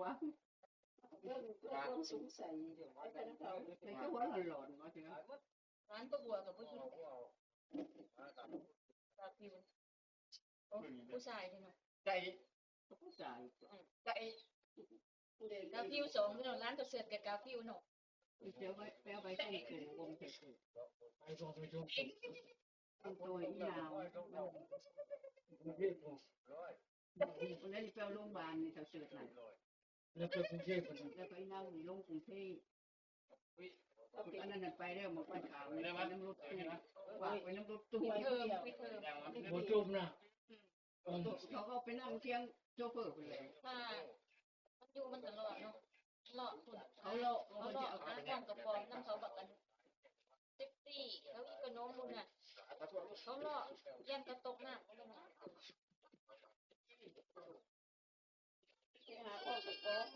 วะความสงสัยเดี๋ยวว่ากันเขา แต่ก็ว่าหลอนๆว่าเถอะ ร้านตัวบัวกับผู้หญิงตาผิวผู้ชายใช่ไหม ใจ ผู้ชาย ใจ กาฟิวสองเนาะร้านตัวเสือกกับกาฟิวเนาะ เดี๋ยวไปเอาไปส่งถึงวงเสร็จ ไปส่งไปส่ง ต้องตัวอีนาวคนนั้นไปเอาโรงพยาบาลนี่เขาเสิร์ชไหน แล้วไปกรุงเทพกัน แล้วไปนั่งในโรงกรุงเทพอันนั้นไปได้มาไปขาวไปน้ำรถตู้ฝากไปน้ำรถตู้ เทอมไม่เทอม โมจมนะ เขาก็ไปนั่งเที่ยงโชเฟอร์ไปเลย ถ้ามันอยู่มันตลอดเนาะหลอกคุณ เขาเลาะ เขาหลอกหาความกับฟองน้ำเขาบอกกันเซ็กซี่เขาอีกโน้มบุญน่ะเขาหลอกยันกระตกหน้าเขาเลยนะ หาข้อกับก้อง